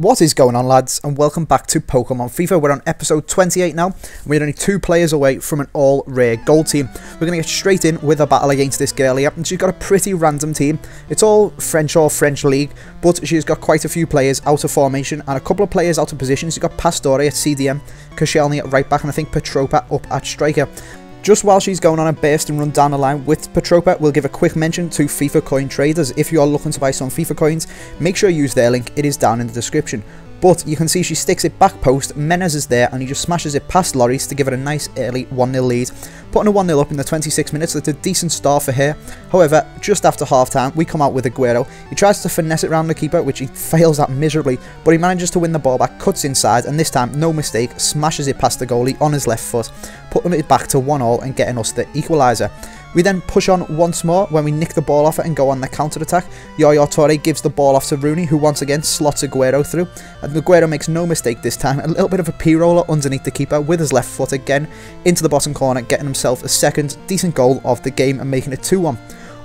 What is going on, lads, and welcome back to Pokemon FIFA. We're on episode 28 now, and we're only 2 players away from an all-rare gold team. We're going to get straight in with a battle against this girl here, and she's got a pretty random team. It's all French or French League, but she's got quite a few players out of formation and a couple of players out of position. She's got Pastore at CDM, Koscielny at right back, and I think Petropa up at striker. Just while she's going on a burst and run down the line with Petropa, we'll give a quick mention to FIFA coin traders. If you are looking to buy some FIFA coins, make sure you use their link, it is down in the description. But you can see she sticks it back post, Menez is there, and he just smashes it past Lloris to give it a nice early 1-0 lead. Putting a 1-0 up in the 26 minutes, that's a decent start for her. However, just after half-time, we come out with Aguero. He tries to finesse it around the keeper, which he fails at miserably, but he manages to win the ball back, cuts inside, and this time, no mistake, smashes it past the goalie on his left foot, putting it back to 1-1 and getting us the equaliser. We then push on once more when we nick the ball off it and go on the counter-attack. Yaya Toure gives the ball off to Rooney, who once again slots Aguero through. And Aguero makes no mistake this time. A little bit of a P-roller underneath the keeper with his left foot again into the bottom corner, getting himself a second decent goal of the game and making it 2-1.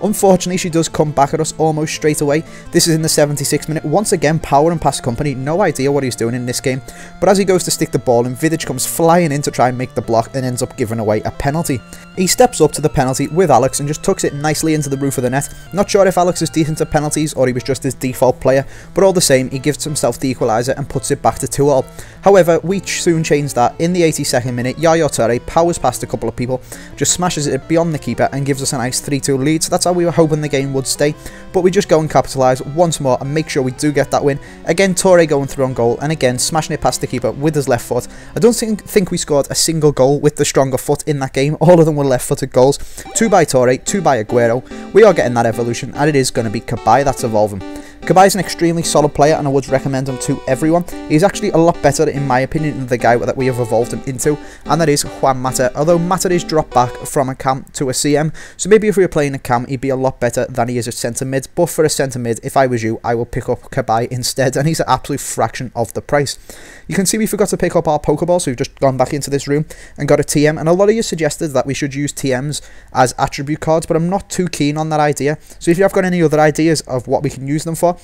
Unfortunately, she does come back at us almost straight away. This is in the 76th minute. Once again, power and pass company. No idea what he's doing in this game. But as he goes to stick the ball in, Vidic comes flying in to try and make the block and ends up giving away a penalty. He steps up to the penalty with Alex and just tucks it nicely into the roof of the net. Not sure if Alex is decent at penalties or he was just his default player, but all the same, he gives himself the equaliser and puts it back to 2-2. However, we soon change that. In the 82nd minute, Yaya Toure powers past a couple of people, just smashes it beyond the keeper and gives us a nice 3-2 lead. So that's how we were hoping the game would stay, but we just go and capitalise once more and make sure we do get that win. Again, Toure going through on goal and again smashing it past the keeper with his left foot. I don't think we scored a single goal with the stronger foot in that game. All of them were left-footed goals. 2 by Toure, 2 by Aguero. We are getting that evolution, and it is going to be Cabaye that's evolving. Cabaye is an extremely solid player and I would recommend him to everyone. He's actually a lot better in my opinion than the guy that we have evolved him into, and that is Juan Mata. Although Mata is dropped back from a cam to a CM, so maybe if we were playing a cam he'd be a lot better than he is at centre mid, but for a centre mid, if I was you, I will pick up Cabaye instead, and he's an absolute fraction of the price. You can see we forgot to pick up our Pokeball, so we've just gone back into this room and got a TM, and a lot of you suggested that we should use TMs as attribute cards, but I'm not too keen on that idea. So if you have got any other ideas of what we can use them for,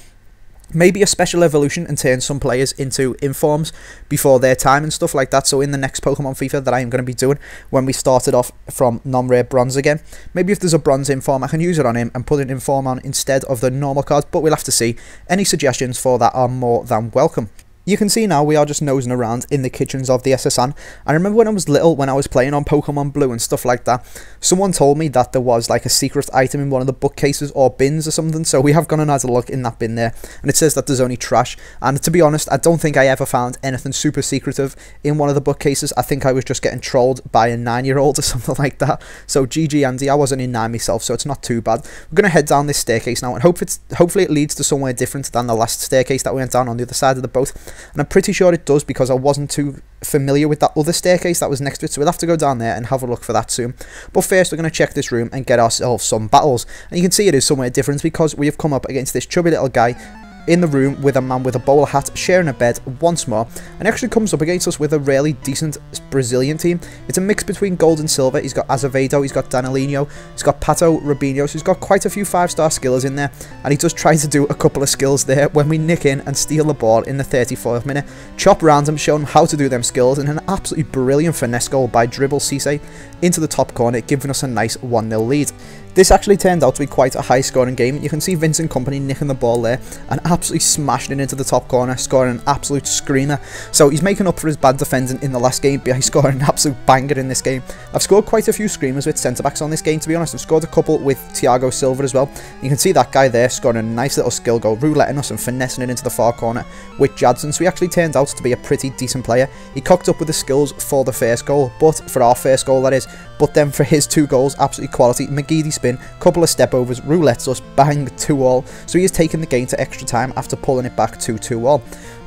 maybe a special evolution and turn some players into informs before their time and stuff like that. So in the next Pokemon FIFA that I am going to be doing, when we started off from non-rare bronze again, maybe if there's a bronze inform I can use it on him and put an inform on instead of the normal cards, but we'll have to see. Any suggestions for that are more than welcome. You can see now we are just nosing around in the kitchens of the SSN. I remember when I was little, when I was playing on Pokemon Blue and stuff like that, someone told me that there was like a secret item in one of the bookcases or bins or something, so we have gone and had a look in that bin there, and it says that there's only trash, and to be honest, I don't think I ever found anything super secretive in one of the bookcases. I think I was just getting trolled by a 9-year-old or something like that, so GG Andy, I wasn't in 9 myself, so it's not too bad. We're going to head down this staircase now, and hopefully it leads to somewhere different than the last staircase that we went down on the other side of the boat. And I'm pretty sure it does because I wasn't too familiar with that other staircase that was next to it, so we'll have to go down there and have a look for that soon. But first we're going to check this room and get ourselves some battles, and you can see it is somewhere different because we have come up against this chubby little guy in the room with a man with a bowler hat sharing a bed once more, and actually comes up against us with a really decent Brazilian team. It's a mix between gold and silver. He's got Azevedo, he's got Danilinho, he's got Pato Rubinho, so he's got quite a few 5-star skillers in there, and he does try to do a couple of skills there when we nick in and steal the ball in the 34th minute. Chop round him, show him how to do them skills, and an absolutely brilliant finesse goal by Dribble Cisse into the top corner, giving us a nice 1-0 lead. This actually turned out to be quite a high scoring game. You can see Vincent Kompany nicking the ball there and absolutely smashing it into the top corner, scoring an absolute screamer. So he's making up for his bad defending in the last game by scoring an absolute banger in this game. I've scored quite a few screamers with centre backs on this game, to be honest. I've scored a couple with Thiago Silva as well. You can see that guy there scoring a nice little skill goal, rouletting us and finessing it into the far corner with Jadson. So he actually turned out to be a pretty decent player. He cocked up with the skills for the first goal, but for our first goal that is, but then for his 2 goals, absolutely quality. McGeady spin, couple of step overs, roulettes us, bang, 2-2. So he has taken the game to extra time after pulling it back to 2-2.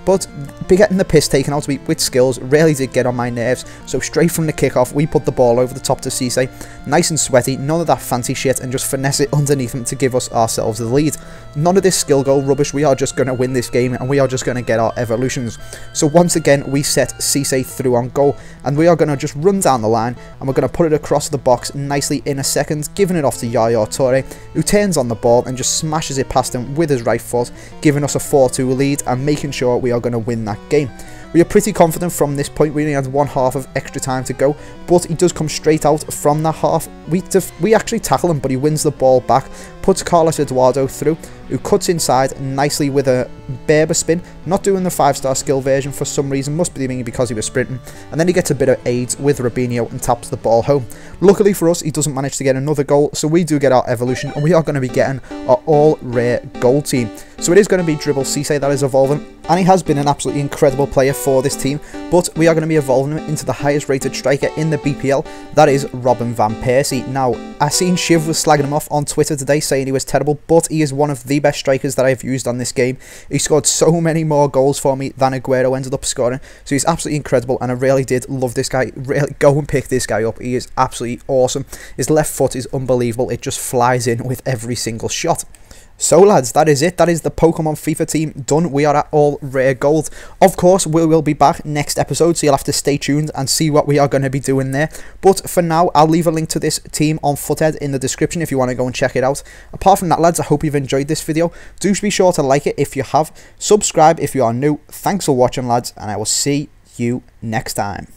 But getting the piss taken out of me with skills really did get on my nerves, so straight from the kickoff we put the ball over the top to Cisse, nice and sweaty, none of that fancy shit, and just finesse it underneath him to give us ourselves the lead. None of this skill goal rubbish, we are just going to win this game and we are just going to get our evolutions. So once again we set Cisse through on goal, and we are going to just run down the line and we're going to put it across the box nicely in a second, giving it off to Yaya Toure, who turns on the ball and just smashes it past him with his right foot, giving us a 4-2 lead and making sure we are going to win that game. We are pretty confident from this point. We only had 1/2 of extra time to go, but he does come straight out from that half. We actually tackle him, but he wins the ball back, puts Carlos Eduardo through, who cuts inside nicely with a Berber spin, not doing the 5-star skill version for some reason, must be because he was sprinting, and then he gets a bit of aids with Robinho and taps the ball home. Luckily for us, he doesn't manage to get another goal, so we do get our evolution, and we are going to be getting our all-rare gold team. So it is going to be Dribble Cisse that is evolving, and he has been an absolutely incredible player for this team, but we are going to be evolving him into the highest rated striker in the BPL, that is Robin van Persie. Now, I seen Shiv was slagging him off on Twitter today, saying he was terrible, but he is one of the best strikers that I've used on this game. He scored so many more goals for me than Aguero ended up scoring, so he's absolutely incredible, and I really did love this guy. Really go and pick this guy up. He is absolutely awesome. His left foot is unbelievable. It just flies in with every single shot. So lads, that is it. That is the Pokemon FIFA team done. We are at all rare gold. Of course, we will be back next episode, so you'll have to stay tuned and see what we are going to be doing there. But for now, I'll leave a link to this team on Foothead in the description if you want to go and check it out. Apart from that, lads, I hope you've enjoyed this video. Do be sure to like it if you have. Subscribe if you are new. Thanks for watching, lads, and I will see you next time.